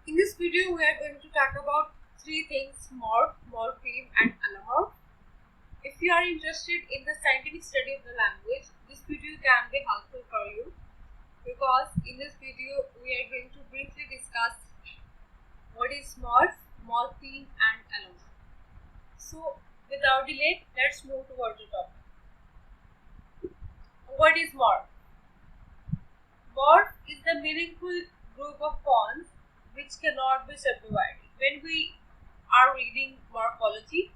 In this video, we are going to talk about three things: morph, morpheme, and allomorph. If you are interested in the scientific study of the language, this video can be helpful for you because in this video, we are going to briefly discuss what is morph, morpheme, and allomorph. So, without delay, let's move towards the topic. What is morph? Morph is the meaningful group of forms which cannot be subdivided. When we are reading morphology,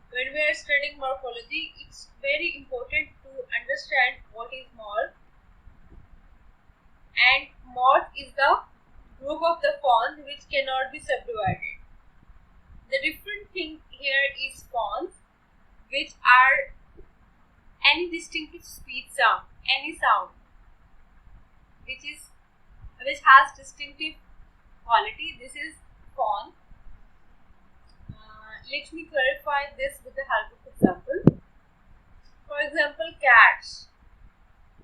when we are studying morphology, it's very important to understand what is morph. And morph is the group of the forms which cannot be subdivided. The different thing here is forms which are any distinctive speech sound, any sound which has distinctive quality. This is form. Let me clarify this with the help of example. For example, cats.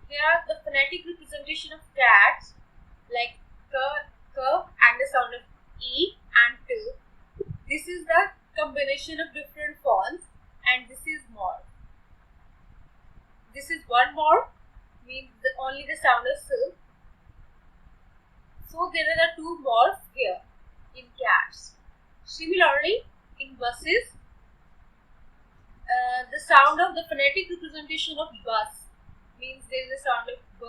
Here the phonetic representation of cats like k, k and the sound of e and t. This is the combination of different forms and this is morph. This is one morph, means only the sound of s. So there are the two morphs here in cats. Similarly, in buses, the sound of the phonetic representation of bus means there is a sound of b,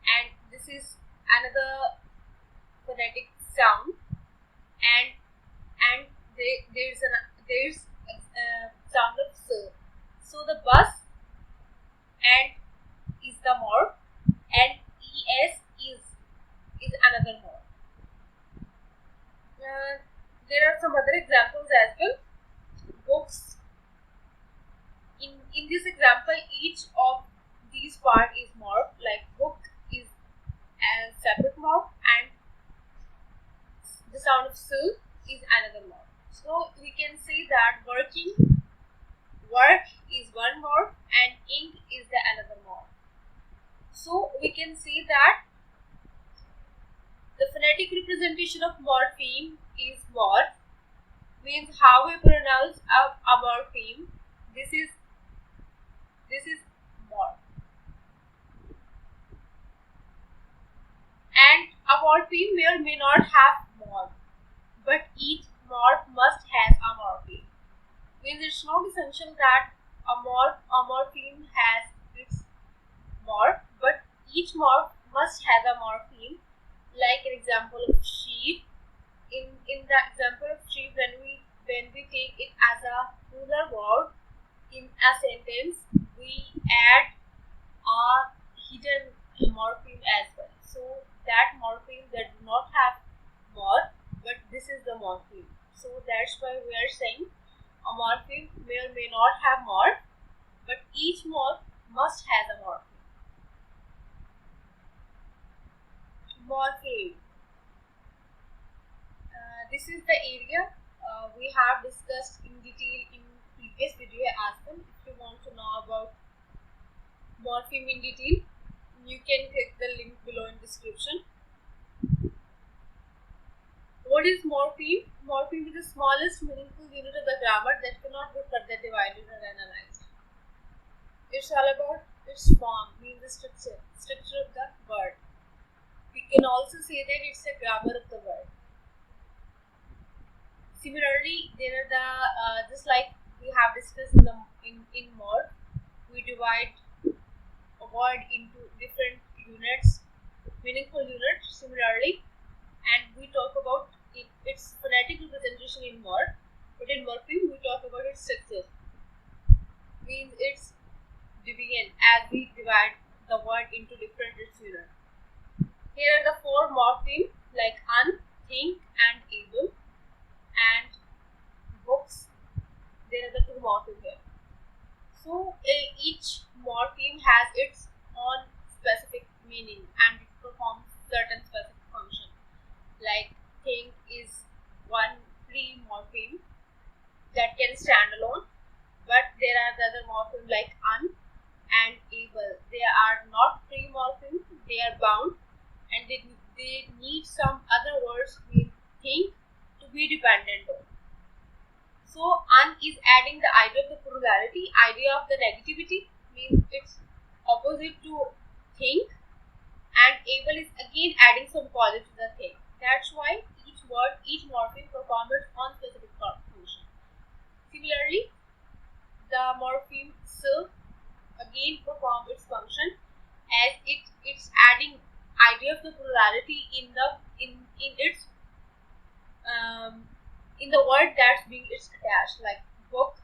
and this is another phonetic sound, and there's a sound of s. So the bus and is the morph, and es is another morph. There are some other examples as well. Books. In this example, each of these part is morph. Like book is a separate morph, and the sound of s is another morph. So we can say that work is one morph, and ink is the another morph. So we can say that the phonetic representation of morpheme is morph, means how we pronounce a morpheme. This is morph. And a morpheme may or may not have morph, but each morph must have a morpheme. Means it's not essential that a morpheme has its morph, but each morph must have a morpheme. Like an example of sheep. In the example of sheep, when we take it as a plural word in a sentence, we add a hidden morpheme as well. So that morpheme that do not have morph, but this is the morpheme. So that's why we are saying a morpheme may or may not have morph, but each morph must have a morpheme. Morpheme. This is the area we have discussed in detail in previous video as well. If you want to know about morpheme in detail, you can click the link below in description. What is morpheme? Morpheme is the smallest meaningful unit of the grammar that cannot be further divided or analyzed. It's all about its form, means the structure of the word. We can also say that it's a grammar of the word. Similarly, there are the just like we have discussed in morph, we divide a word into different units, meaningful units. Similarly, and we talk about its phonetic representation in morph, but in morpheme we talk about its structure, means its division as we divide the word into different units. Here are the four morphemes like un, think, and able, and books. There are the two morphemes here. So each morpheme has its own specific meaning and it performs certain specific function. Like think is one free morpheme that can stand alone, but there are the other morphemes like un and able. They are not free morphemes, they are bound, and they need some other words, means dependent on. So un is adding the idea of the plurality, idea of the negativity, means it's opposite to think, and able is again adding some positive to the thing. That's why each word, each morpheme performs its own specific function. Similarly, the morpheme s again performs its function as it's adding idea of the plurality in its in the word that's being it's attached, like book.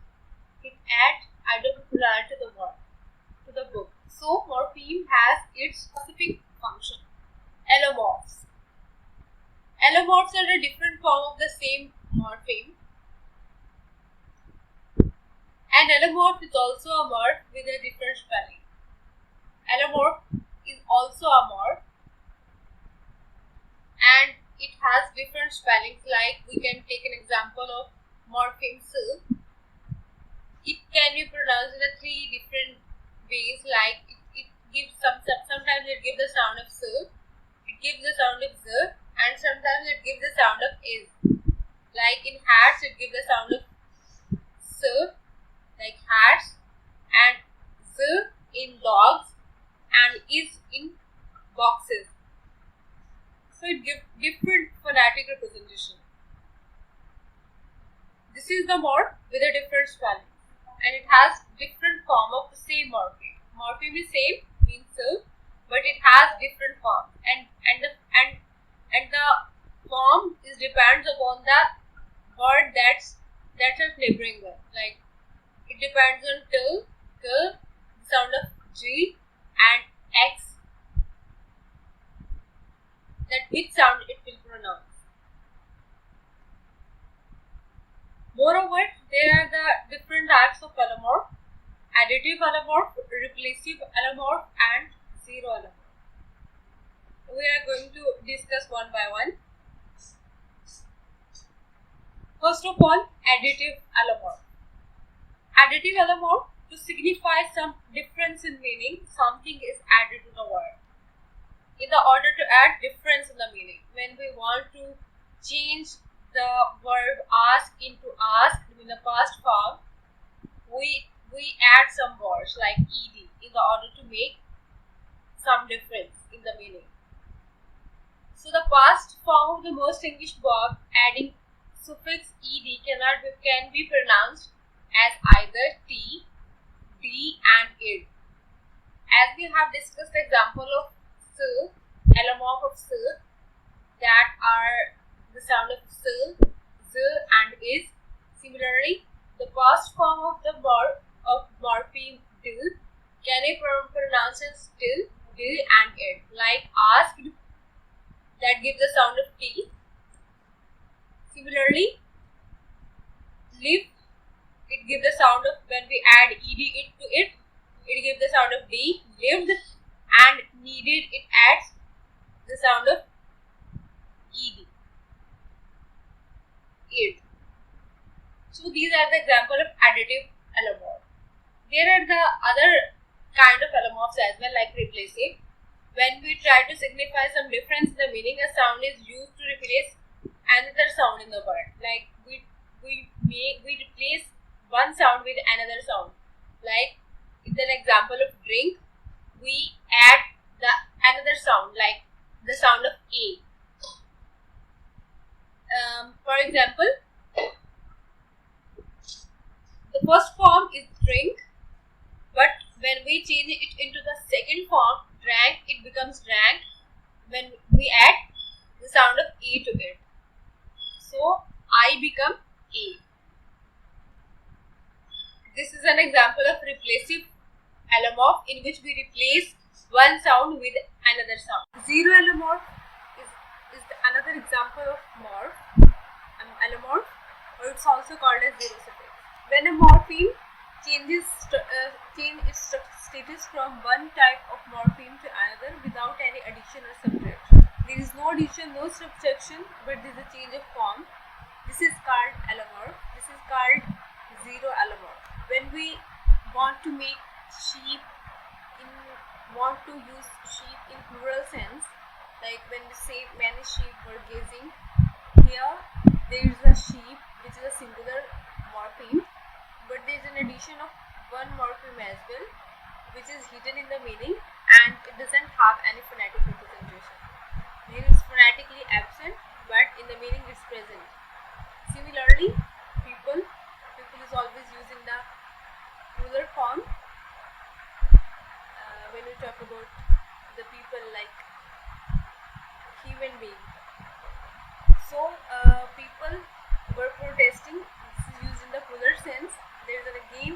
It adds idea of plurality to the word, to the book. So morpheme has its specific function. Allomorphs. Allomorphs are a different form of the same morpheme. An allomorph is also a morph with a different spelling. Allomorph is also a morph and it has different spellings, like we can take an example of morpheme s. It can be pronounced in a 3 different ways, like it gives sometimes it gives the sound of s, it gives the sound of z, and sometimes it gives the sound of is. Like in hats it gives the sound of s, like hats, and z in dogs, and is in boxes. So it gives different phonetic representation. This is the morph with a different spelling, and it has different form of the same morpheme. Morpheme is same, means so, but it has different forms, and the form is depends upon the word that's a neighboring one. Like it depends on t, k, the sound of g, and x, that which sound it will pronounce. Moreover, there are the different types of allomorph: additive allomorph, replacive allomorph, and zero allomorph. We are going to discuss one by one. First of all, additive allomorph. Additive allomorph, to signify some difference in meaning, something is added to the word. In the order to add difference in the meaning, when we want to change the verb ask into ask in the past form, we add some words like ed in the order to make some difference in the meaning. So the past form of the most English verb adding suffix ed can be pronounced as either t, d, and id. As we have discussed the example of s, allomorph of s, that are the sound of s, z, and is. Similarly, the past form of the verb of morpheme dil can be pronounced as still, dil, and id. Like asked, that gives the sound of t. Similarly, live, it gives the sound of, when we add ed it to it gives the sound of d, lived, and needed, it adds the sound of ed, id. So these are the example of additive allomorph. There are the other kind of allomorphs as well, like replacive. When we try to signify some difference in the meaning, a sound is used to replace another sound in the word. Like we replace one sound with another sound. Like in an example of drink, we add the another sound, like the sound of a. For example, the first form is drink, but when we change it into the second form, drank, it becomes drank when we add the sound of a to it. So I become a. This is an example of replacive allomorph in which we replace one sound with another sound. Zero allomorph is another example of morph, allomorph, or it's also called as zero suffix. When a morpheme changes its status from one type of morpheme to another without any addition or subtraction. There is no addition, no subtraction, but there is a change of form. This is called allomorph. This is called zero allomorph. When we want to make sheep want to use sheep in plural sense, like when we say many sheep were gazing, here there is a sheep addition of one morpheme as well, which is hidden in the meaning and it doesn't have any phonetic representation. Meaning it's phonetically absent, but in the meaning it's present. Similarly, people is always using the plural form when we talk about the people like human being. So people were protesting. This is used in the plural sense. There is again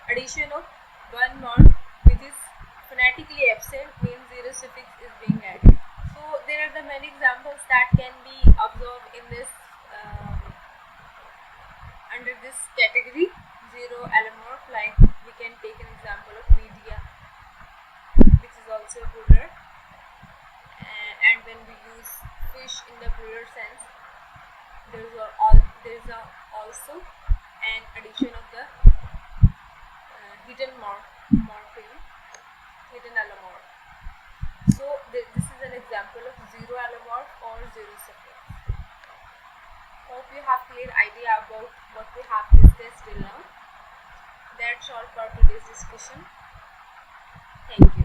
addition of one more which is phonetically absent, means zero suffix is being added. So there are the many examples that can be observed in this under this category, zero allomorph. Like we can take an example of media, which is also plural, and when we use fish in the plural sense, there is also an addition of the hidden morpheme, hidden allomorph. So this is an example of zero allomorph or zero suffix. Hope you have clear idea about what we have discussed till now. That's all for today's discussion. Thank you.